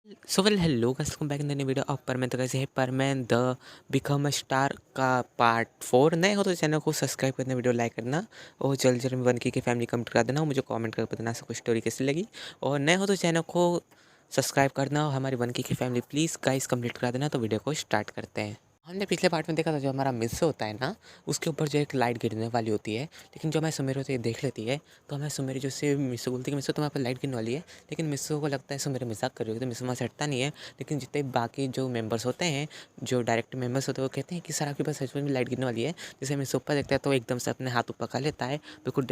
So well hello guys, welcome back in the new video of परमैन। तो कैसे है परमैन द बिकम अ स्टार का पार्ट 4। नए हो तो चैनल को सब्सक्राइब करना, वीडियो लाइक करना और जल्द जल्द वन की फैमिली कमेंट करा देना और मुझे कमेंट कर बताना सबको स्टोरी कैसी लगी। और नए हो तो चैनल को सब्सक्राइब करना और हमारी वन की फैमिली प्लीज़ गाइस कंप्लीट करा देना। तो वीडियो को स्टार्ट करते हैं। हमने पिछले पार्ट में देखा था जो हमारा मिस होता है ना, उसके ऊपर जो एक लाइट गिरने वाली होती है, लेकिन जो हमारी सुमेर होती है देख लेती है। तो हमारी सुमेर जो से मिस्सू बोलती है कि मिस्सू तुम्हारे पर लाइट गिरने वाली है, लेकिन मिस्सू को लगता है सुमेर मजाक कर रही होगी, तो मिस्सू वहाँ से हटता नहीं है। लेकिन जितने बाकी जो मेंबर्स होते हैं, जो डायरेक्ट मेंबर्स होते हैं, वो कहते हैं कि सर आपके पास सच में लाइट गिरने वाली है। जैसे मिस्सू ऊपर देखता है तो एकदम से अपने हाथ ऊपर कर लेता है, बिल्कुल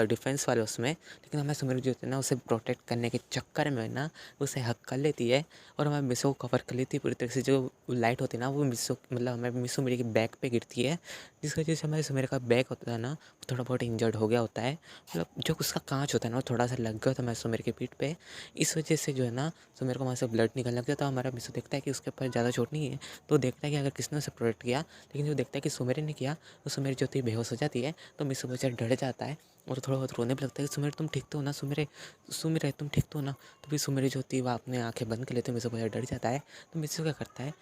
डिफेंस वाले उसमें। लेकिन हमारी सुमेर जो होती है ना, उसे प्रोटेक्ट करने के चक्कर में ना उसे हक कर लेती है और हमारे मिस्सू को कवर कर लेती है पूरी तरह से। जो लाइट होती है ना, वो मिस्सू मतलब हमारे मिस्सू मेरे की बैक पे गिरती है, जिसकी वजह से हमारे सुमेर का बैक होता है ना, वो थोड़ा बहुत इंजर्ड हो गया होता है। मतलब जो उसका कांच होता है ना, वो थोड़ा सा लग गया था हमारे सुमेर के पीठ पे। इस वजह से जो है ना, सुमेर को वहाँ से ब्लड निकलने लग गया था। हमारा मिस्सू देखता है कि उसके ऊपर ज़्यादा चोट नहीं है, तो देखता है कि अगर किसने उसे प्रोटेक्ट किया। लेकिन जो देखता है कि सुमेर ने किया, तो सुमेर जो थी बेहोश हो जाती है। तो मिस्सू बेचारा डर जाता है और थोड़ा बहुत रोने भी लगता है कि सुमेर तुम ठीक तो हो ना, सुमेर सुमेर तुम ठीक तो हो ना। तो फिर सुमेर जो होती है वह अपने आंखें बंद कर लेते हैं। मिस्सू बेचारा डर जाता है। तो मिस्सू क्या करता है,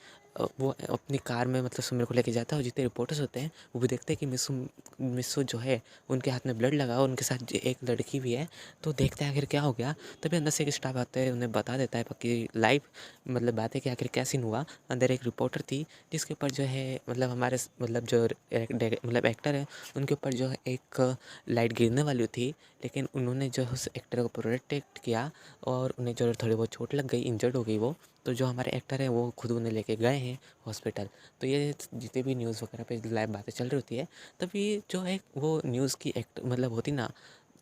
वो अपनी कार में मतलब सुमेर को लेके जाता है और जितने रिपोर्टर्स होते हैं वो भी देखते हैं कि मिस्सू मिस्सू जो है उनके हाथ में ब्लड लगा और उनके साथ एक लड़की भी है। तो देखते हैं आखिर क्या हो गया। तभी अंदर से एक स्टाफ आता है, उन्हें बता देता है पक्की लाइव मतलब बात है कि आखिर क्या सीन हुआ। अंदर एक रिपोर्टर थी जिसके ऊपर जो है मतलब हमारे मतलब जो मतलब एक्टर है, उनके ऊपर जो है एक लाइट गिरने वाली थी। लेकिन उन्होंने जो है उस एक्टर को प्रोटेक्ट किया और उन्हें जो थोड़ी बहुत चोट लग गई, इंजर्ड हो गई वो। तो जो हमारे एक्टर हैं वो खुद उन्हें लेके गए हैं हॉस्पिटल। तो ये जितने भी न्यूज़ वगैरह पे लाइव बातें चल रही होती है, तभी जो है वो न्यूज़ की एक्ट मतलब होती ना,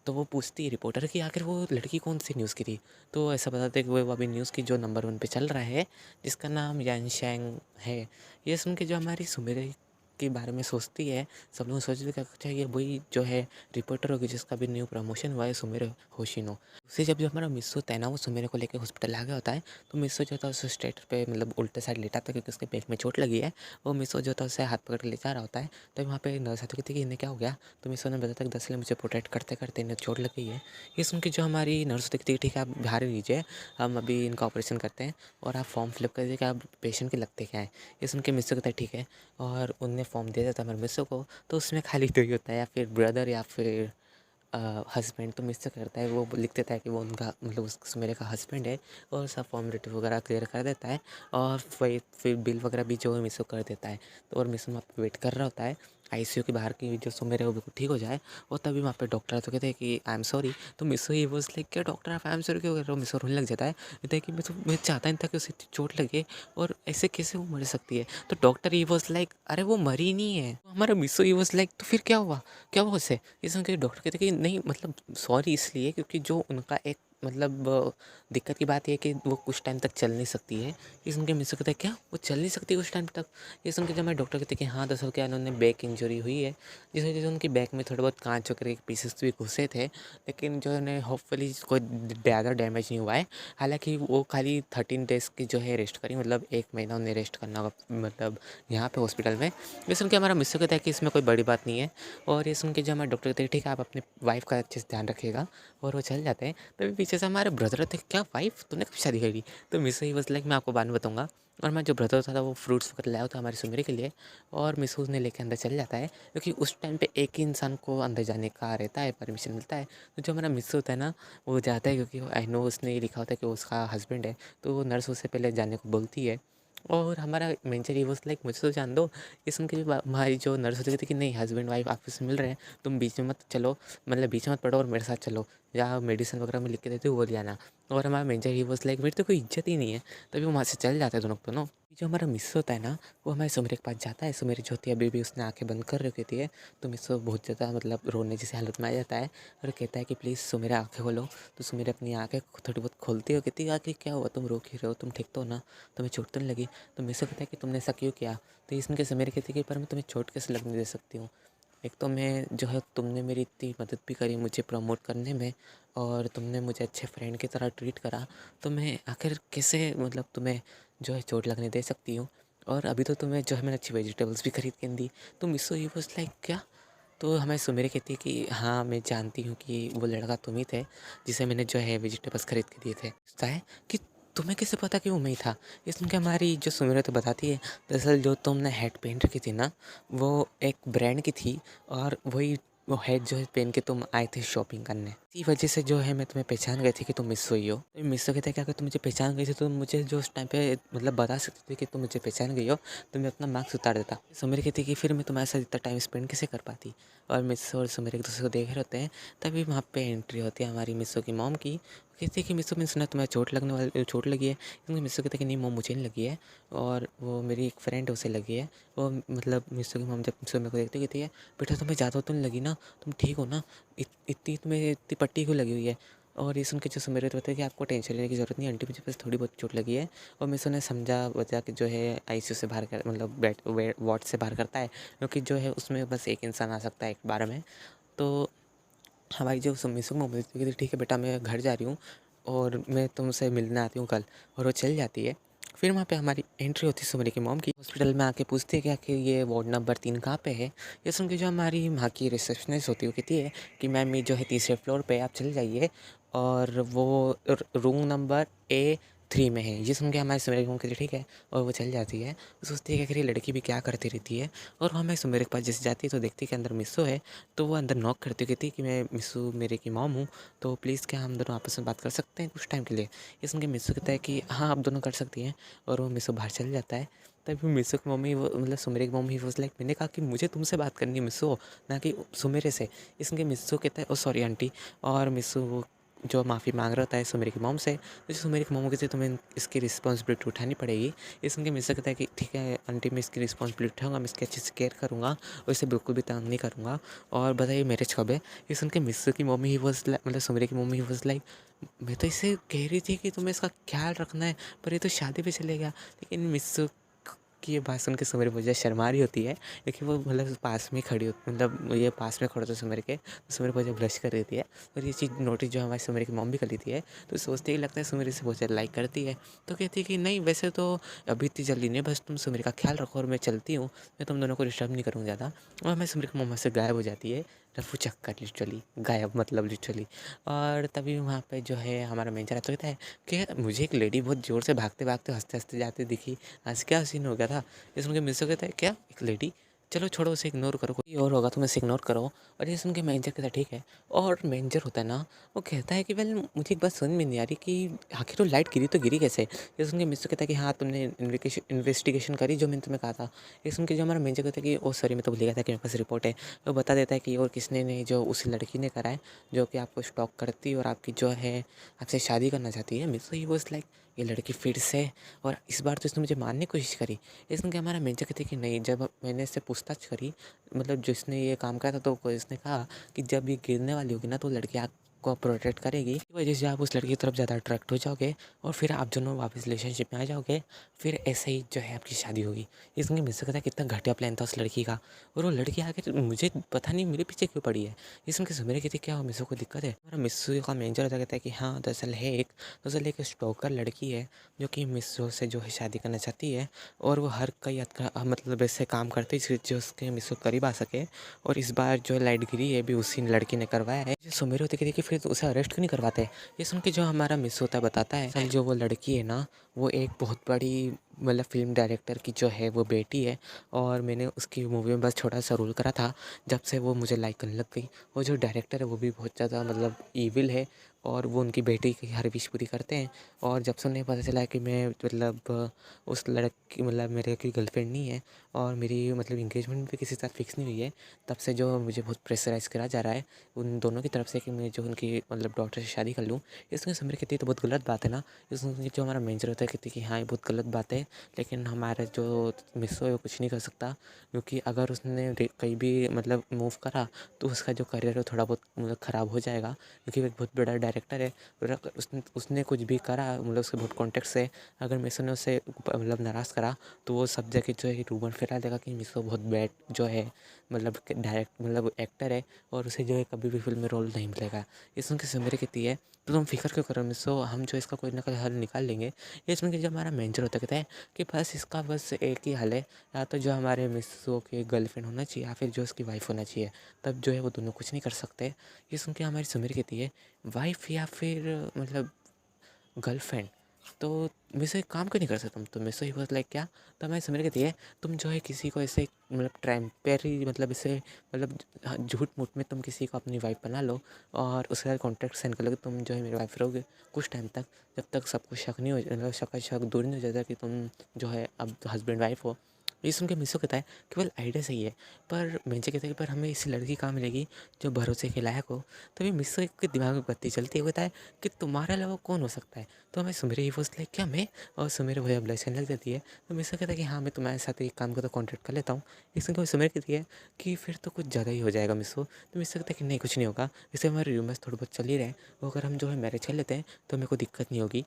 तो वो पूछती है रिपोर्टर कि आखिर वो लड़की कौन सी न्यूज़ की थी। तो ऐसा बताते हैं कि वो अभी न्यूज़ की जो नंबर 1 पे चल रहा है, जिसका नाम यानशैंग है। ये सुन के जो हमारी सुमेर के बारे में सोचती है, सब लोग सोचते हैं कि अच्छा ये वही जो है रिपोर्टर होगी जिसका भी न्यू प्रमोशन हुआ है, सुमेर होशिनो। उसे जब जो हमारा मिस्सू होता है ना, वो सुमेर को लेकर हॉस्पिटल आ गया होता है। तो मिस्सू जो था उसे स्ट्रेटर पे मतलब उल्टे साइड लेटा था क्योंकि उसके पेट में चोट लगी है। वो मिस्सू जो था उसे हाथ पकड़ के ले जा रहा होता है। तो वहाँ पे नर्स आती थी कि इन्हें क्या हो गया। तो मिस्सू ने बताया कि दरअसल मुझे प्रोटेक्ट करते करते इन्हें चोट लग गई है। ये सुन के जो हमारी नर्स दिखती है, ठीक है आप बाहर लीजिए, हम अभी इनका ऑपरेशन करते हैं और आप फॉर्म फिलअप कर दीजिए कि आप पेशेंट के लगते क्या हैं। ये सुन के मिस्सू कहता है ठीक है, और उनने फॉर्म दे दिया था हमारे मिस्सू को। तो उसमें खाली दो ही होता है, या फिर ब्रदर या फिर हस्बैंड। तो मिस्सू करता है वो लिख देता है कि वो उनका मतलब उस मेरे का हस्बैंड है और सब फॉर्मेलिटी वगैरह क्लियर कर देता है। और फिर बिल वगैरह भी जो है मिस्सू कर देता है। तो और मिस्सू वहाँ पे वेट कर रहा होता है आईसीयू के बाहर की जो सुमेर है वो बिल्कुल ठीक हो जाए। और तभी वहाँ पे डॉक्टर तो कहते हैं कि आई एम सॉरी। तो मिस्सू ही वो लाइक क्या डॉक्टर आप आई एम सॉरी क्यों कर रहे हो। मिस्सू रोने लग जाता है, कहता है कि मैं चाहता नहीं था कि उसे इतनी चोट लगे और ऐसे कैसे वो मर सकती है। तो डॉक्टर ही वॉज लाइक अरे वो मरी नहीं है। तो हमारा मिस्सू ही वॉज लाइक तो फिर क्या हुआ, क्या हुआ उससे। ये सुन के डॉक्टर कहते कि नहीं मतलब सॉरी इसलिए क्योंकि जो उनका एक मतलब दिक्कत की बात ये है कि वो कुछ टाइम तक चल नहीं सकती है। ये सुन के मिस्सू कहता है क्या वो चल नहीं सकती कुछ टाइम तक। ये सुन के जब मैं डॉक्टर कहते हैं कि हाँ दरअसल क्या उन्होंने बैक इंजरी हुई है, जिस वजह से उनकी बैक में थोड़े बहुत कांच वगैरह के पीसेस भी घुसे थे। लेकिन जो उन्हें होपफुली कोई ज़्यादा डैमेज नहीं हुआ है। हालांकि वो खाली 13 डेज़ की जो है रेस्ट करी, मतलब 1 महीना उन्हें रेस्ट करना होगा मतलब यहाँ पे हॉस्पिटल में। ये सुन के हमारा मिस्सू कहता है कि इसमें कोई बड़ी बात नहीं है। और ये सुन के जो हमारे डॉक्टर कहते हैं ठीक है आप अपनी वाइफ का अच्छे से ध्यान रखिएगा। और वो चल जाते हैं। तभी पीछे से हमारे ब्रदर थे, क्या वाइफ तूने कब शादी करी। तो मिस्सू ही बस लाइक मैं आपको बाद में बताऊंगा। और मैं जो ब्रदर था वो फ्रूट्स वगैरह लाया था हमारी सुमेरी के लिए। और मिस्सू ने लेके अंदर चल जाता है क्योंकि उस टाइम पे एक ही इंसान को अंदर जाने का रहता है, परमिशन मिलता है। तो जो हमारा मिस्सू होता है ना, वो जाता है क्योंकि आई नो उसने ये लिखा होता है कि वो उसका हस्बैंड है। तो वो नर्स उससे पहले जाने को बोलती है। और हमारा मेंटर ये बस लाइक मुझे तो जान दो। ये सुन के हमारी जो नर्स होती थी कि नहीं हस्बैंड वाइफ आपस में मिल रहे हैं, तुम बीच में मत चलो, मतलब बीच में मत पड़ो और मेरे साथ चलो, या मेडिसिन वगैरह में लिख के देते हो वो ले आना। और हमारा मेंटर ही बस लाइक मेरी तो कोई इज्जत ही नहीं है। तभी वो वहाँ से चल जाता है दोनों दोनों। जो हमारा मिस होता है ना, वो हमारे सुमेरी के पास जाता है। सुमेरी जो होती है अभी भी उसने आंखें बंद कर रखी थी है। तो मिस्सो बहुत ज़्यादा मतलब रोने जैसी हालत में आ जाता है और कहता है कि प्लीज़ सुमेरा आंखें खोलो। तो सुमेरा अपनी आंखें थोड़ी बहुत खोलती हो, कहती है आखिर क्या हुआ, तुम रो क्यों रहे हो, तुम ठीक तो हो ना, तुम्हें चोट तो नहीं लगी। तो मिस्सो कहता है कि तुमने ऐसा क्यों किया। तो इसमें के सुमेरी कहती है कि पर मैं तुम्हें चोट कैसे लगने दे सकती हूँ। एक तो मैं जो है तुमने मेरी इतनी मदद भी करी मुझे प्रमोट करने में, और तुमने मुझे अच्छे फ्रेंड की तरह ट्रीट करा। तो मैं आखिर कैसे मतलब तुम्हें जो है चोट लगने दे सकती हूँ। और अभी तो तुम्हें जो है मैंने अच्छी वेजिटेबल्स भी खरीद के दी। तो मिस्सो ही वाज लाइक क्या। तो हमें सुमेरी कहती है कि हाँ मैं जानती हूँ कि वो लड़का तुम ही थे जिसे मैंने जो है वेजिटेबल्स खरीद के दिए थे। सोचता है कि तुम्हें कैसे पता कि वो मैं ही था? ये सुन के हमारी जो सुमिरा तो बताती है, दरअसल जो तुमने हैट पहन रखी थी ना, वो एक ब्रांड की थी और वही वो हैट जो है पहन के तुम आए थे शॉपिंग करने। इसी वजह से जो है मैं तुम्हें पहचान गई थी कि तुम मिस्सो ही हो। तो मिस्सो कहते हैं कि अगर तुम मुझे पहचान गई थी तो मुझे जो उस टाइम पे मतलब बता सकते थे कि तुम मुझे पहचान गई हो, तो मैं अपना मार्क्स उतार देता। सुमिरा कहती है कि फिर मैं तुम्हारे साथ इतना टाइम स्पेंड कैसे कर पाती? और मिस्सो और सुमिरा एक दूसरे को देख रहे होते हैं, तभी वहाँ पे एंट्री होती है हमारी मिस्सो की मॉम की। कहती है कि मिस्सो मैंने सुना तुम्हें चोट लगी है। क्योंकि मिस्सो कहते हैं कि नहीं मॉम मुझे नहीं लगी है, और वो मेरी एक फ्रेंड है उसे लगी है। वो मतलब मिस्सो की मॉम जब मिस्सो मेरे को देखती कहती है, बेटा तुम्हें ज़्यादा तो नहीं लगी ना, तुम ठीक हो ना, इतनी तुम्हें इतनी पट्टी क्यों लगी हुई है? और ये सुन के जो सुमेरत होता है कि आपको टेंशन लेने की ज़रूरत नहीं, आंटी मुझे बस थोड़ी बहुत चोट लगी है। और मिस्सो ने समझा बचा के जो है आईसीयू से बाहर कर मतलब वार्ड से बाहर करता है, क्योंकि जो है उसमें बस एक इंसान आ सकता है एक बार में। तो हमारी जो मिस्सो मम्मी कहती ठीक है बेटा मैं घर जा रही हूँ और मैं तुमसे मिलने आती हूँ कल, और वो चल जाती है। फिर वहाँ पे हमारी एंट्री होती है सुमरी की मॉम की। हॉस्पिटल में आके पूछती है कि आखिर ये वार्ड नंबर 3 कहाँ पे है? ये सुन के जो हमारी वहाँ की रिसेप्शनिस्ट होती है वो कहती है कि मैम ये जो है तीसरे फ्लोर पे आप चले जाइए, और वो रूम नंबर A3 में है। ये सुन के हमारी सुमेरा की मॉम कहती है ठीक है, और वो चल जाती है। वो सोचती है कि आखिर ये लड़की भी क्या करती रहती है। और वहाँ हमारी सुमेरा के पास जैसे जाती है तो देखती है कि अंदर मिस्सो है। तो वो अंदर नॉक करती कहती है कि मैं मिस्सू मेरे की मॉम हूँ, तो प्लीज़ क्या हम दोनों आपस में बात कर सकते हैं कुछ टाइम के लिए? ये सुन के मिस्सू कहता है कि हाँ आप दोनों कर सकती हैं, और वो मिस्सू बाहर चल जाता है। तभी मिस्सू की मम्मी वो मतलब सुमेरे की मम्मी वॉज लाइक मैंने कहा कि मुझे तुमसे बात करनी है मिस्सू, ना कि सुमेरे से। इस सुन के मिस्सू कहता है ओ सॉरी आंटी, और मिस्सू जो माफ़ी मांग रहा होता है सुमेरे की मॉम से। तो सुमेरे की मॉम कहती है तुम्हें इसकी रिस्पॉन्सिबिलिटी उठानी पड़ेगी। ये सुन के मिस्सू कहता है कि ठीक है आंटी मैं इसकी रिस्पॉन्सिबिलिटी उठाऊंगा, मैं इसकी अच्छे से केयर करूँगा और इसे बिल्कुल भी तंग नहीं करूँगा। और बताइए मैरिज कब है? ये सुन के मिस्सू की मम्मी ही वॉज मतलब सुमेरे की मम्मी ही वॉज लाइक मैं तो इसे कह रही थी कि तुम्हें इसका ख्याल रखना है, पर ये तो शादी पे चले गया। लेकिन मिस्सू की ये बात सुन के सुमेर मुझे शर्मा रही होती है, क्योंकि वो मतलब पास में खड़ी होती मतलब ये पास में खड़े होते सुमेर के, तो सुमेर मुझे ब्लश कर देती है। और ये चीज़ नोटिस जो हमारी सुमेर की मॉम भी कर लेती है, तो सोचते ही लगता है सुमेर इसे बहुत ज़्यादा लाइक करती है। तो कहती है कि नहीं वैसे तो अभी इतनी जल्दी नहीं, बस तुम सुमेर का ख्याल रखो और मैं चलती हूँ, मैं तुम दोनों को डिस्टर्ब नहीं करूँगा ज़्यादा। और मैं सुमेर की मम्मा से गायब हो जाती है, रफू चक्कर लिटरली गायब मतलब लिटरली। और तभी वहाँ पे जो है हमारा मैनेजर आता कहता है कि मुझे एक लेडी बहुत ज़ोर से भागते भागते हंसते हंसते जाते दिखी, आज क्या सीन हो गया था? ये सुन के मिस्टर कहता है क्या एक लेडी? चलो छोड़ो उसे इग्नोर करो, कोई और होगा तुम इसे इग्नोर करो। और ये सुन के मैनेजर कहता है ठीक है। और मैनेजर होता है ना, वो कहता है कि वेल मुझे एक बात समझ में नहीं आ रही कि आखिर वो लाइट गिरी तो गिरी कैसे? ये सुन के मिस्टर कहता है कि हाँ तुमने इन्वेस्टिगेशन करी जो मैंने तुम्हें कहा था। ये सुन के जो हमारा मैनेजर कहता है कि ओ सॉरी मैं तो भूल गया था कि मेरे पास रिपोर्ट है। वो बता देता है कि और किसने नहीं, जो उसी लड़की ने करा है जो कि आपको स्टॉक करती और आपकी जो है आपसे शादी करना चाहती है। मिस्टर ही वॉज लाइक ये लड़की फिर से, और इस बार तो इसने मुझे मारने की कोशिश करी। ये सुन के हमारा मैनेजर कहते कि नहीं, जब मैंने इससे पूछताछ करी मतलब जिसने ये काम करा था तो इसने कहा कि जब ये गिरने वाली होगी ना तो लड़की आपको प्रोटेक्ट करेगी, इस वजह से आप उस लड़की की तरफ ज़्यादा अट्रैक्ट हो जाओगे और फिर आप दोनों वापस रिलेशनशिप में आ जाओगे, फिर ऐसे ही जो है आपकी शादी होगी। ये सुन के मिस्टर कहता है कितना घटिया प्लान था उस लड़की का, और वो लड़की आके मुझे पता नहीं मेरे पीछे क्यों पड़ी है। ये सुन के सुमेरा कहती क्या मिस्सू को दिक्कत है? हमारा मिस्सू का मैनेजर होता कहता है कि हाँ दरअसल एक स्टॉकर लड़की है जो कि मिस्सू से जो है शादी करना चाहती है, और वो हर कई मतलब ऐसे काम करती है जो उसके मिस्सू करीब आ सके। और इस बार जो लाइट गिरी है भी उसी लड़की ने करवाया है। जो सुमेर होती कहती कि फिर तो उसे अरेस्ट क्यों नहीं करवाते? ये सुन के जो हमारा मिस्सू होता बताता है असल जो वो लड़की है ना, वो एक बहुत बड़ी मतलब फिल्म डायरेक्टर की जो है वो बेटी है, और मैंने उसकी मूवी में बस छोटा सा रोल करा था। जब से वो मुझे लाइक करने लग गई। वो जो डायरेक्टर है वो भी बहुत ज़्यादा मतलब ईविल है, और वो उनकी बेटी की हर विश पूरी करते हैं। और जब से उन्हें पता चला कि मैं मतलब उस लड़की मतलब मेरे की गर्लफ्रेंड नहीं है और मेरी मतलब इंगेजमेंट भी किसी के साथ फिक्स नहीं हुई है, तब से जो मुझे बहुत प्रेशराइज़ करा जा रहा है उन दोनों की तरफ से कि मैं जो उनकी मतलब डॉटर से शादी कर लूँ। इसमें समझ कहती है तो बहुत गलत बात है ना। इसमें जो हमारा मैनेजर होता है कहती है कि हाँ ये बहुत गलत बात है, लेकिन हमारा जो मिस्सो है वो कुछ नहीं कर सकता, क्योंकि अगर उसने कहीं भी मतलब मूव करा तो उसका जो करियर है थोड़ा बहुत मतलब ख़राब हो जाएगा, क्योंकि वो एक बहुत बड़ा डायरेक्टर है। और अगर उसने कुछ भी करा मतलब उसके बहुत कॉन्टेक्ट है, अगर मिस्सो ने उसे मतलब नाराज़ करा तो वो सब जगह जो है रूमर फैला देगा कि मिस्सो बहुत बैड जो है मतलब डायरेक्ट मतलब एक्टर है, और उसे जो है कभी भी फिल्म में रोल नहीं मिलेगा। ये सुन के सुमेरा कहती है तो तुम फिक्र क्यों करो मिस्सो, हम जो इसका कोई ना कोई हल निकाल लेंगे। ये सुन के जो हमारा मैनेजर होता कहता है कि बस इसका बस एक ही हल है, या तो जो हमारे मिस्सो के गर्लफ्रेंड होना चाहिए या फिर जो उसकी वाइफ होना चाहिए, तब जो है वो दोनों कुछ नहीं कर सकते। ये सुन के हमारी सुमेर कहती है वाइफ या फिर मतलब गर्लफ्रेंड? तो मीशो एक काम क्यों नहीं कर सकता तुम? तो मीशो ही वाज़ लाइक क्या? तो हमारी समझ कहती है तुम जो है किसी को ऐसे मतलब टेम्परेरी मतलब ऐसे मतलब झूठ-मूठ में तुम किसी को अपनी वाइफ़ बना लो और उसके साथ कॉन्ट्रैक्ट साइन कर लो कि तुम जो है मेरी वाइफ़ रहोगे कुछ टाइम तक, जब तक सबको शक नहीं हो मतलब शक दूर नहीं हो जाता कि तुम जो है अब हस्बैंड वाइफ़ हो। ये सुन के मीशो कहता है केवल आइडिया सही है, पर मेंशन कहता है कि पर हमें ऐसी लड़की कहाँ मिलेगी जो भरोसे के लायक हो? तभी मीशो के दिमाग में बत्ती चलती है, कहता है कि तुम्हारे अलावा कौन हो सकता है? तो हमें सुमेरा ही फर्स्ट लाइक क्या मैं? और सुमेरा भैया ब्लश करने लग जाती है। तो मीशो कहता है कि हाँ मैं तुम्हारे साथ एक काम का तो कॉन्ट्रैक्ट कर लेता हूँ। इस सुन के सुमेरा कहती है कि फिर तो कुछ ज़्यादा ही हो जाएगा मिसो। तो मीशो कहता है कि नहीं कुछ नहीं होगा, जैसे हमारे रूमर्स थोड़े बहुत चल ही रहे हैं, वो अगर हम जो है मैरिज कर लेते हैं तो हमें कोई दिक्कत नहीं होगी।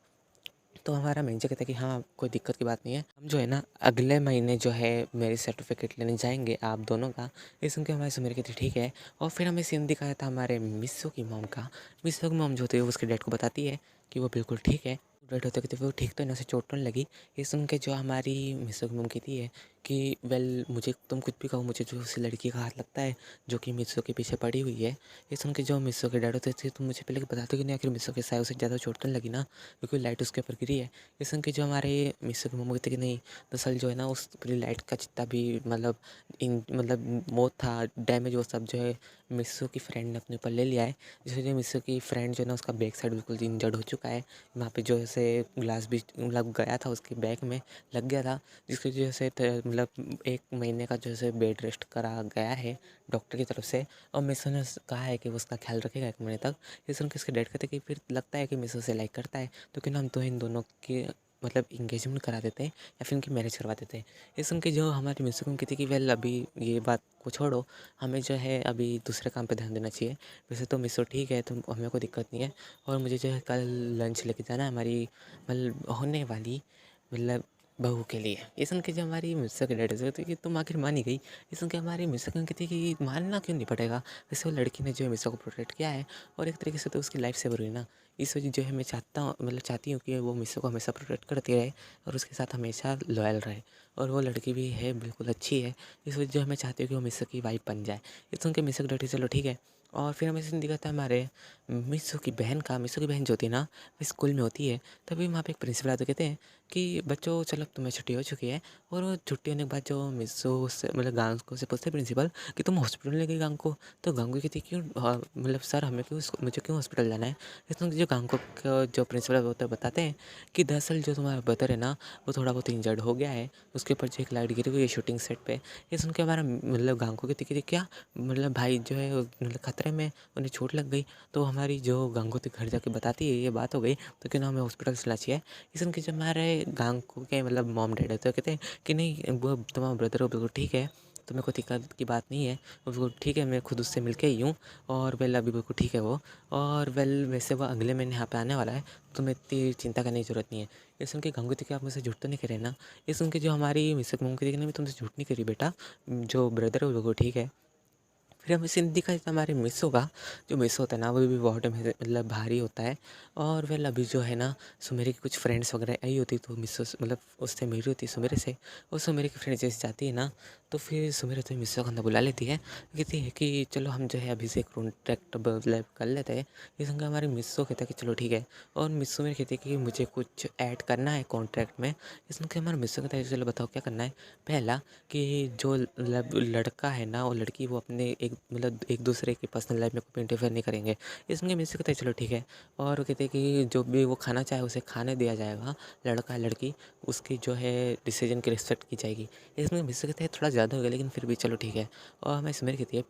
तो हमारा मैनेजर कहता है कि हाँ कोई दिक्कत की बात नहीं है, हम जो है ना अगले महीने जो है मैरिज सर्टिफिकेट लेने जाएंगे आप दोनों का। ये सुन के हमारे सुमेर कहती ठीक है। और फिर हमें सीन दिखाया था हमारे मिस्सो की मॉम का। मिस्सो की मॉम जो होती है वो उसके डैड को बताती है कि वो बिल्कुल ठीक है। डैड होते कहते वो ठीक तो ना से चोट तो नहीं लगी। ये सुन के जो हमारी मिस्सो की मॉम कहती है कि वेल मुझे तुम कुछ भी कहो, मुझे जो उस लड़की का हाथ लगता है जो कि मिस्सो के पीछे पड़ी हुई है। ये सुन के जो मिस्सो के डैड होते थे तुम मुझे पहले बताते कि नहीं आखिर मिस्सो के साय उसे ज़्यादा चोट तो नहीं लगी ना, क्योंकि लाइट उसके ऊपर गिरी है। ये सुन के जो हमारे मिस्सो की मम्मी कहते कि नहीं दरअसल जो है ना उस पूरी लाइट का जितना भी मतलब मतलब मौत था डैमेज वो सब जो है मिस्सो की फ्रेंड ने अपने ऊपर ले लिया है। जैसे जो मिस्सो की फ्रेंड जो है ना उसका बैक साइड बिल्कुल इंजर्ड हो चुका है। वहाँ पे जो ऐसे ग्लास भी मतलब गया था उसके बैक में लग गया था, जिसकी वजह से मतलब 1 महीने का जो है बेड रेस्ट करा गया है डॉक्टर की तरफ से। और मिस्सो ने कहा है कि वो उसका ख्याल रखेगा 1 महीने तक। ये सुन के इसके डैड कहते कि फिर लगता है कि मिस्सो से लाइक करता है, तो क्यों ना हम तो इन दोनों की मतलब इंगेजमेंट करा देते हैं या फिर उनकी मैरिज करवा देते हैं। ये सुन के जो हमारी मिस्सो की थी कि वेल अभी ये बात को छोड़ो, हमें जो है अभी दूसरे काम पे ध्यान देना चाहिए। वैसे तो मिस्सो ठीक है, तो हमें कोई दिक्कत नहीं है। और मुझे जो है कल लंच लेके जाना है हमारी मतलब होने वाली मतलब बहू के लिए। ये सुन के जो हमारी मिस्सो के डैडी से कि तुम आखिर मान ही गई। ये सुन के हमारी मिस्सो की थी कि मानना क्यों नहीं पड़ेगा, वैसे वो लड़की ने जो है मिस्सो को प्रोटेक्ट किया है और एक तरीके से तो उसकी लाइफ सेवर हुई ना। इस वजह जो है मैं चाहता हूँ मतलब चाहती हूँ कि वो मिस्सो को हमेशा प्रोटेक्ट करती रहे और उसके साथ हमेशा लॉयल रहे। और वो लड़की भी है बिल्कुल अच्छी है, इस वजह जो है मैं चाहती हूँ कि वो मिस्सो की वाइफ बन जाए। ये सुन के मिस्सो की डैडी चलो ठीक है। और फिर हमें सीन दिखाता है हमारे मिस्सो की बहन का। मिस्सो की बहन जो होती है ना वो स्कूल में होती है। तभी वहाँ पे एक प्रिंसिपल आते कहते हैं कि बच्चों चलो तुम्हें छुट्टी हो चुकी है। और वो छुट्टी होने के बाद जो मिस्सो से मतलब गांगू से पूछते प्रिंसिपल कि तुम हॉस्पिटल ले गई गांगू को। तो गांगू कहती क्यों मतलब सर हमें क्यों मुझे क्यों हॉस्पिटल जाना है। इसमें जो गांगू का जो प्रिंसिपल होता है बताते हैं कि दरअसल जो तुम्हारा ब्रदर है ना वो थोड़ा बहुत इंजर्ड हो गया है, उसके ऊपर जो एक लाइट गिरी हुई है शूटिंग सेट पे। ये सुन के हमारा मतलब गांगू कहती कि क्या मतलब भाई जो है मतलब खतरे में, उन्हें चोट लग गई। तो हमारी जो गांगू थी घर जाके बताती है ये बात हो गई, तो क्यों ना हमें हॉस्पिटल चला चाहिए। इस उनके जब हमारे गांगू के मतलब मॉम डैड है तो कहते हैं कि नहीं वो तुम्हारा ब्रदर हो बिल्कुल ठीक है, तो मेरे को दिक्कत की बात नहीं है, वो बिल्कुल ठीक है, मैं खुद उससे मिल के ही हूँ। और वेल अभी बिल्कुल ठीक है वो। और वेल वैसे वो अगले महीने यहाँ पे आने वाला है, तो तुम्हें इतनी चिंता करने की ज़रूरत नहीं है। ये सुन के गांगू थी कि आप मुझसे झूठ तो नहीं करे ना। ये सुन के जो हमारी मिसेस मॉम कहती कि नहीं मैं तुमसे झूठ नहीं करी बेटा, जो ब्रदर है वो बिल्कुल ठीक है। फिर हमें सीन दिखा देता हमारे मिसो का। जो मिसो होता है ना वो भी बहुत मतलब भारी होता है। और वेल अभी जो है ना सुमेरे की कुछ फ्रेंड्स वगैरह आई होती तो मिसो मतलब उससे मिली होती है सुमेरे से। और सुमेरे की फ्रेंड जैसे जाती है ना तो फिर सुमेरे तो मिसो को अंदर बुला लेती है, कहती है कि चलो हम जो है अभी से कॉन्ट्रैक्ट मतलब कर लेते हैं। ये संग हमारे मिसो कहता है कि चलो ठीक है। और मिसो मेरे कहती है कि मुझे कुछ ऐड करना है कॉन्ट्रैक्ट में। इसमें कि हमारे मिसो कहता है चलो बताओ क्या करना है। पहला कि जो लड़का है ना और लड़की वो अपने एक मतलब एक दूसरे की पर्सनल लाइफ में कोई इंटरफेयर नहीं करेंगे। इसमें मिस कहते हैं चलो ठीक है। और वो कहते हैं कि जो भी वो खाना चाहे उसे खाने दिया जाएगा, लड़का लड़की उसकी जो है डिसीजन की रिस्पेक्ट की जाएगी। इसमें मिस कहते हैं थोड़ा ज़्यादा हो गया लेकिन फिर भी चलो ठीक है। और हमें इसमें कहती है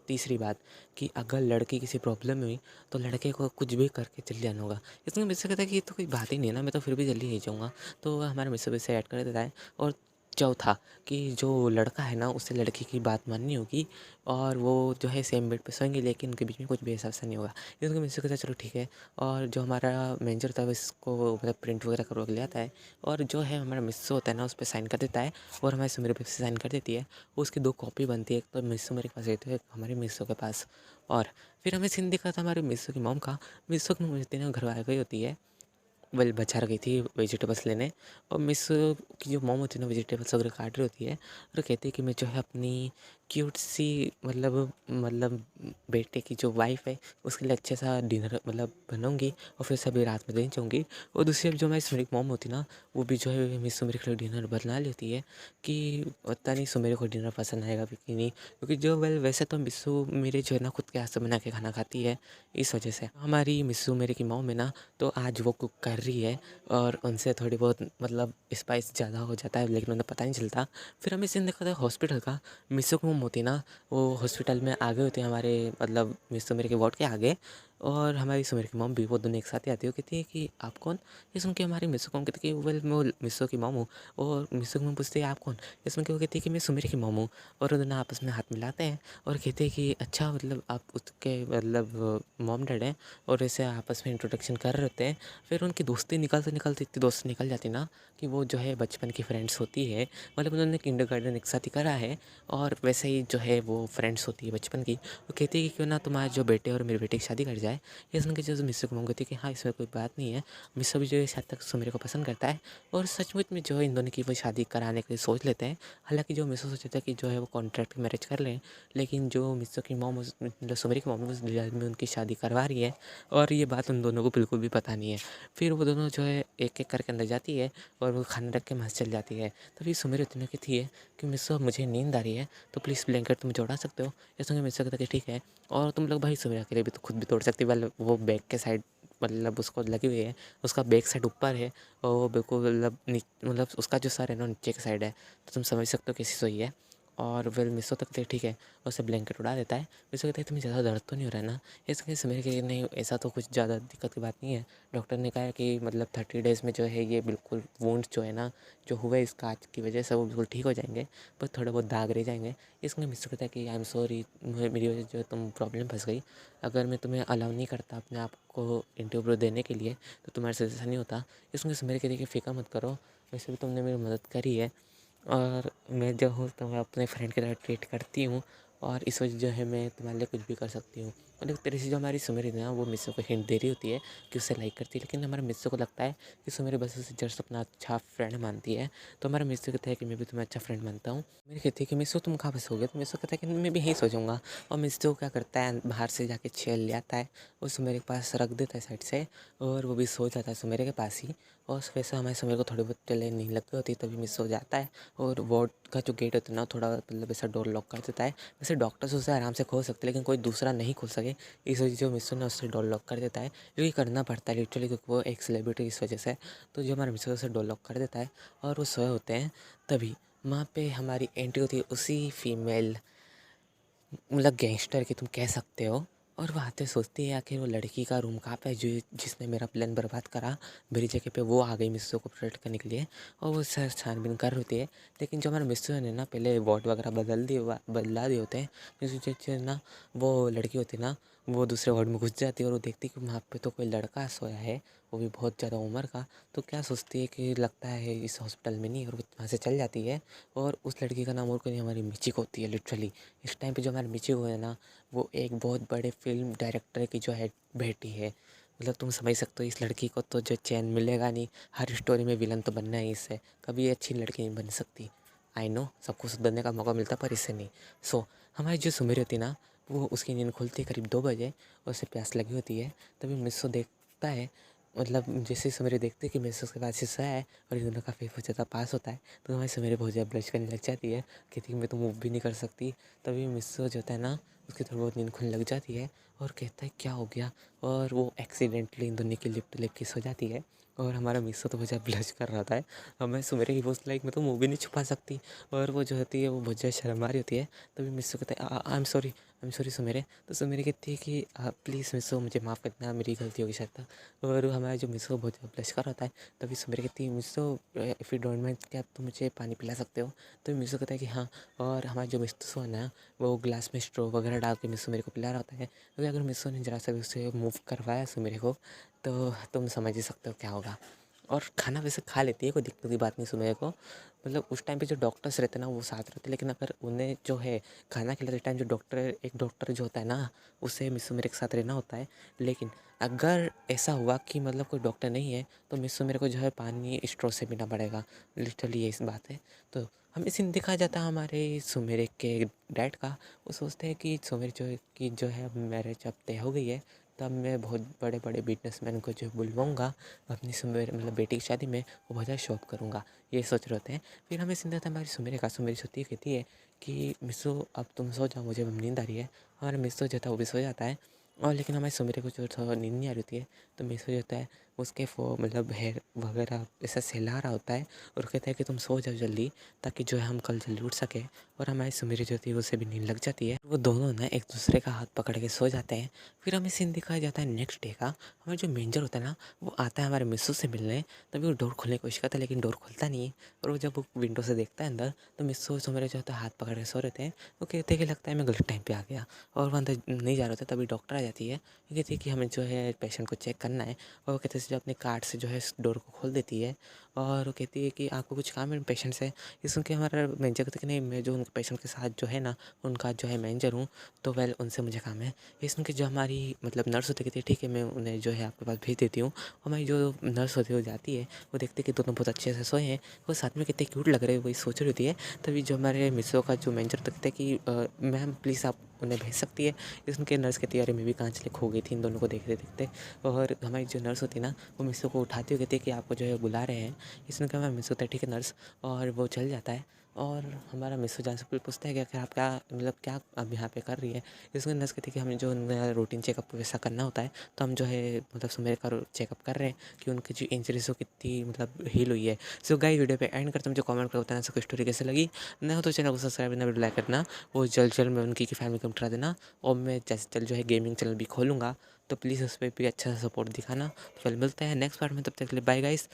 तीसरी बात कि अगर लड़की किसी प्रॉब्लम में हुई तो लड़के को कुछ भी करके जल्दी जाना होगा। इसमें मिस कहता है कि ये तो कोई बात ही नहीं है ना, मैं तो फिर भी जल्दी नहीं जाऊँगा। तो हमारे मिस इसे ऐड कर देता है। और चौथा कि जो लड़का है ना उससे लड़की की बात माननी होगी और वो जो है सेम बेड पे सोएंगे लेकिन उनके बीच में कुछ भी ऐसा नहीं होगा। इसको मुझसे कहता है चलो ठीक है। और जो हमारा मैनेजर था वो इसको मतलब प्रिंट वगैरह करवा के ले आता है और जो है हमारा मिस्सो होता है ना उस पर साइन कर देता है और हमारे सुमेरे पे साइन कर देती है। उसकी 2 कॉपी बनती है, एक तो मिस्सो मेरे पास रहती है, एक हमारे मिस्सो के पास। और फिर हमें सीन दिखा था हमारे मिस्सो की मॉम का। मिस्सो की मॉम जितने घर आ गई होती है वेल बाजार गई थी वेजिटेबल्स लेने। और मिस की जो मॉम होती है ना वेजिटेबल्स वगैरह काट रही होती है और कहती है कि मैं जो है अपनी क्यूट सी मतलब बेटे की जो वाइफ़ है उसके लिए अच्छे सा डिनर मतलब बनाऊँगी और फिर सभी रात में दही चाहूँगी। और दूसरी जो हमारी सुमेरी की मॉम होती ना, वो भी जो है मेरी सुमेरी के लिए डिनर बना लेती है कि पता नहीं सुमेरी को डिनर पसंद आएगा भी कि नहीं, क्योंकि जो वैसे तो मिस्सू मेरे जो है ना खुद के हाथ से बना के खाना खाती है, इस वजह से हमारी मिस्सू मेरे की मॉम है ना, तो आज वो कुक कर रही है और उनसे थोड़ी बहुत मतलब स्पाइस ज़्यादा हो जाता है लेकिन उन्हें पता नहीं चलता। फिर हमें सीन देखा था हॉस्पिटल का। मिस्सू की मॉम होती ना, वो हॉस्पिटल में आगे होती है हमारे मतलब मिस्सू मेरे के वार्ड के आगे, और हमारी सुमेर की मॉम भी, वो दोनों एक साथ ही आती है। वो कहती है कि आप कौन? ये सुन के हमारी मिस्सू को कहती है कि वेल मैं मिस्सू की मॉम हूँ। और मिस्सू की मॉम पूछती है आप कौन? ये सुन के वो कहती है कि मैं सुमेर की मॉम हूँ। और वो दोनों आपस में हाथ मिलाते हैं और कहते हैं कि अच्छा मतलब आप उसके मतलब मॉम डैड हैं, और ऐसे आपस में इंट्रोडक्शन कर रहे होते हैं। फिर उनकी दोस्ती निकलते निकलते इतनी दोस्ती निकल जाती ना कि वो जो है बचपन की फ्रेंड्स होती है, मतलब उन्होंने किंडरगार्टन एक साथ ही करा है और वैसे ही जो है वो फ्रेंड्स होती है बचपन की। वो कहती है कि क्यों ना तुम्हारे जो बेटे और मेरे बेटे की शादी कर जाए। ये सुन के जो मिस्सू को मॉम कहती है कि हाँ इसमें कोई बात नहीं है, मिस्सू भी जो है शायद तक सुमेर को पसंद करता है। और सचमुच में जो है इन दोनों की वो शादी कराने के लिए सोच लेते हैं। हालांकि जो मिस्सू सोचते थे कि जो है वो कॉन्ट्रैक्ट मैरिज कर लें, लेकिन जो मिस्सू की मॉम मतलब सुमेर की मॉम उस जल्द में उनकी शादी करवा रही है, और ये बात उन दोनों को बिल्कुल भी पता नहीं है। फिर वो दोनों जो है एक एक करके अंदर जाती है और वो खाना रख के वहाँ से चल जाती है। तभी सुमेर इतने की थी है कि मिस्सू अब मुझे नींद आ रही है, तो प्लीज़ ब्लैंकेट तुम जोड़ा सकते हो? ये सुन के मिस्सू कहता है कि ठीक है। और तुम लोग भाई सुमेर अकेले भी तो खुद भी तोड़ सकती, वाल वो बैक के साइड मतलब उसको लगी हुई है, उसका बैक साइड ऊपर है और वो बिल्कुल मतलब उसका जो सर है ना नीचे के साइड है, तो तुम समझ सकते हो कैसी सोई है। और वेल मिसो तक तो ठीक है, उसे ब्लैंकेट उड़ा देता है। मिसो कहता है तुम्हें ज़्यादा दर्द तो नहीं हो रहा है ना? इस केस मेरे के लिए नहीं, ऐसा तो कुछ ज़्यादा दिक्कत की बात नहीं है। डॉक्टर ने कहा है कि मतलब 30 डेज़ में जो है ये बिल्कुल वुंड्स जो है ना जो हुए इस कांच की वजह से वो बिल्कुल ठीक हो जाएंगे, पर थोड़े बहुत दाग रह जाएंगे। इसमें मिसो कहता है कि आई एम सॉरी, मेरी वजह से जो तुम प्रॉब्लम फंस गई। अगर मैं तुम्हें अलाउ नहीं करता अपने आप को इंटरव्यू देने के लिए तो तुम्हारे से ऐसा नहीं होता। इसमें मेरे कहते कि फ़िक्र मत करो, वैसे भी तुमने मेरी मदद करी है और मैं जो हूँ तो मैं अपने फ्रेंड की तरह ट्रीट करती हूँ, और इस वजह जो है मैं तुम्हारे लिए कुछ भी कर सकती हूँ। मतलब एक तरह से जो हमारी सुमेरी है ना वो मिस्सू को हिंट दे रही होती है कि उसे लाइक करती है, लेकिन हमारे मिस्सू को लगता है कि सुमेरी बस उसे जस्ट अपना अच्छा फ्रेंड मानती है। तो हमारा मिस्सू कहता है कि मैं भी तुम्हें अच्छा फ्रेंड मानता हूँ। मेरी कहती है कि मिस्सू तुम कहाँ फंसोगे? तो मिस्सू कहता है कि मैं भी यहीं सो जाऊँगा। और मिस्सू क्या करता है बाहर से जाके छेल ले आता है, वो सुमेरी के पास रख देता है साइड से, और वो भी सो जाता है सुमेरी के पास ही। और वैसे हमारे सुमेरी को थोड़ी बहुत चले नहीं लग गई होती, तभी मिस हो जाता है और वार्ड का जो गेट होता है ना थोड़ा मतलब ऐसा डोर लॉक कर देता है। वैसे डॉक्टर्स उसे आराम से खोल सकते हैं लेकिन कोई दूसरा नहीं खोल सके, इस वजह से जो मिस्सू ने उससे डोर लॉक कर देता है, जो कि करना पड़ता है लिटरली क्योंकि वो एक सेलिब्रिटी इस वजह से। तो जो हमारा मिस्सू उसे डोर लॉक कर देता है और वो सोए होते हैं। तभी वहाँ पे हमारी एंट्री होती है उसी फीमेल मतलब गैंगस्टर की तुम कह सकते हो। और वो आते सोचती है आखिर वो लड़की का रूम कहाँ पे है जो जिसने मेरा प्लान बर्बाद करा, मेरी जगह पे वो आ गई मिस्सू को प्रोटेक्ट करने के लिए, और वो सर छानबीन कर रही होती है। लेकिन जो हमारे मिस्सू ने ना पहले वोट वगैरह बदला दिए होते हैं, जैसे ना वो लड़की होती है ना वो दूसरे वार्ड में घुस जाती है और वो देखती है कि वहाँ पे तो कोई लड़का सोया है, वो भी बहुत ज़्यादा उम्र का। तो क्या सोचती है कि लगता है इस हॉस्पिटल में नहीं, और वो वहाँ से चल जाती है। और उस लड़की का नाम और कोई नहीं हमारी मिची को होती है लिटरली। इस टाइम पे जो हमारे मिची को है ना वो एक बहुत बड़े फिल्म डायरेक्टर की जो है बेटी है। मतलब तुम समझ सकते हो इस लड़की को तो जो चैन मिलेगा नहीं, हर स्टोरी में विलन तो बनना है इससे, कभी ये अच्छी लड़की नहीं बन सकती। आई नो सबको सुधरने का मौका मिलता पर इससे नहीं। सो हमारी जो सुमेरी होती है ना वो उसकी नींद खुलती है करीब 2 बजे, और उसे प्यास लगी होती है। तभी मिस्सो देखता है, मतलब जैसे सुमेरी देखते हैं कि मिस्सो उसके बाद से सोया है और इन दोनों का फेस बहुत ज़्यादा पास होता है, तो हमारी सुमेरी बहुत ज़्यादा ब्लश करने लग जाती है, कहती है मैं तो मूव भी नहीं कर सकती। तभी मिस्सो जो होता है ना उसकी थोड़ी बहुत नींद खुलने लग जाती है और कहता है क्या हो गया, और वो एक्सीडेंटली इन दोनों की लिप टू लिप किस हो जाती है। और हमारा मिस्सो तो बहुत ज़्यादा ब्लश कर रहा था। हमें सुमेरी की पोस्ट लाइक मैं तो मुँह भी नहीं छुपा सकती, और वो जो होती है वो बहुत ज़्यादा शर्म आ रही होती है। तभी मिस्सो कहता है आई एम सॉरी सुमेरे। तो सुमेरी कहती है कि प्लीज़ मिस्सो मुझे माफ़ कर देना, मेरी गलती होगी शायद तक। और हमारा जो मिस्सो बहुत ज़्यादा ब्लश कर रहा था, तभी सुमेरी कहती है मिस्सो इफ़ यू डोंट माइंड क्या तुम मुझे पानी पिला सकते हो? तो मिस्सो कहता है कि हाँ। और हमारा जो मिस्सो है ना वो ग्लास में स्ट्रॉ वगैरह डाल के मिस्सो मेरे को पिला रहा होता है, क्योंकि अगर मिस्सो ने जरा सा भी उससे मूव करवाया सुमेरी को तो तुम समझ ही सकते हो क्या होगा। और खाना वैसे खा लेती है, कोई दिक्कत की बात नहीं सुमेर को। मतलब उस टाइम पे जो डॉक्टर्स रहते हैं ना वो साथ रहते हैं, लेकिन अगर उन्हें जो है खाना खिलाते टाइम जो एक डॉक्टर जो होता है ना उसे मिस सुमेर के साथ रहना होता है। लेकिन अगर ऐसा हुआ कि मतलब कोई डॉक्टर नहीं है तो मिस सुमेर को जो है पानी स्ट्रॉ से पीना पड़ेगा, लिटरली ये इस बात है। तो हमें सीन दिखाया जाता है हमारे सुमेर के डैड का। वो सोचते हैं कि सुमेर जो है अब मैरिज अब तय हो गई है, तब मैं बहुत बड़े बड़े बिजनेसमैन को जो बुलवाऊंगा अपनी सुमेर मतलब बेटी की शादी में, वो बहुत ज़्यादा शॉप करूँगा, ये सोच रहे होते हैं। फिर हमें सीन आता है हमारी सुमेर का। सुमेर सोती है, कहती है कि मिसो अब तुम सो जाओ, मुझे अब नींद आ रही है। हमारा मिसो जो था वो भी सो जाता है। और लेकिन हमारी सुमेर को जो थोड़ा नींद नहीं आ रही होती है, तो मिसो जो होता है उसके मतलब हेयर वगैरह ऐसा सहला रहा होता है और कहता है कि तुम सो जाओ जल्दी, ताकि जो है हम कल जल्दी उठ सके। और हमारी सुमेरी जो होती है उसे भी नींद लग जाती है। वो दोनों ना एक दूसरे का हाथ पकड़ के सो जाते हैं। फिर हमें सीन दिखाया जाता है नेक्स्ट डे का। हमारा जो मैनेजर होता है ना, वो आता है हमारे मिस्सू से मिलने। तभी वो डोर खोलने की कोशिश करता है, लेकिन डोर खुलता नहीं है। और वो जब वो विंडो से देखता है अंदर, तो मिस्सू और सुमेरी जो होता है हाथ पकड़ के सो रहते हैं। वो कहते हैं कि लगता है मैं गलत टाइम पे आ गया, और वो अंदर नहीं जा रहे होते। तभी डॉक्टर आ जाती है। वो कहती है कि हमें जो है पेशेंट को चेक करना है। और वो कहते हैं जो अपने कार्ड से जो है डोर को खोल देती है। और वो कहती है कि आपको कुछ काम है पेशेंट से। ये सुन के हमारा मैनेजर कहता है कि नहीं, मैं जो उनके पेशेंट के साथ जो है ना, उनका जो है मैनेजर हूँ, तो वेल उनसे मुझे काम है। ये सुन के जो हमारी मतलब नर्स होती है कहती है ठीक है, मैं उन्हें जो है आपके पास भेज देती हूँ। हमारी जो नर्स होती है वो जाती है। वो देखते हैं कि दोनों बहुत अच्छे से सोए हैं, वो साथ में कितने क्यूट लग रहे हैं, वही सोच रही होती है। तभी जो हमारे मिसो का जो मैनेजर होता है कहता है कि मैम प्लीज़ आप उन्हें भेज सकती है। इसमें के नर्स कहती है अरे मैं भी कहाँ चले खो गई थी इन दोनों को देखते देखते। और हमारी जो नर्स होती है ना, वो मिसो को उठाती हुई कहती है कि आपको जो है बुला रहे हैं। इसने कहा मिस होता है ठीक है नर्स। और वो चल जाता है। और हमारा मिस जान से पूछता है कि आखिर आप क्या मतलब क्या अब यहाँ पे कर रही है। इसमें नर्स कहती है कि हमें जो रूटीन चेकअप वैसा करना होता है, तो हम जो है मतलब सुमेर का चेकअप कर रहे हैं कि उनकी जो इंजरीज हो कितनी मतलब हील हुई है। सो गाइस वीडियो पे एंड करते हैं, मुझे कमेंट कर बताना सबको स्टोरी कैसे लगी। नहीं हो तो चैनल को सब्सक्राइब करना, वीडियो लाइक करना। वो जल्द जल्द मैं उनकी फैमिली को करा देना। और मैं जैसे जल्द जो है गेमिंग चैनल भी खोलूँगा, तो प्लीज़ उस पर भी अच्छा सा सपोर्ट दिखाना। तो फिर मिलते हैं नेक्स्ट पार्ट में, तब तक के लिए बाय गाइस।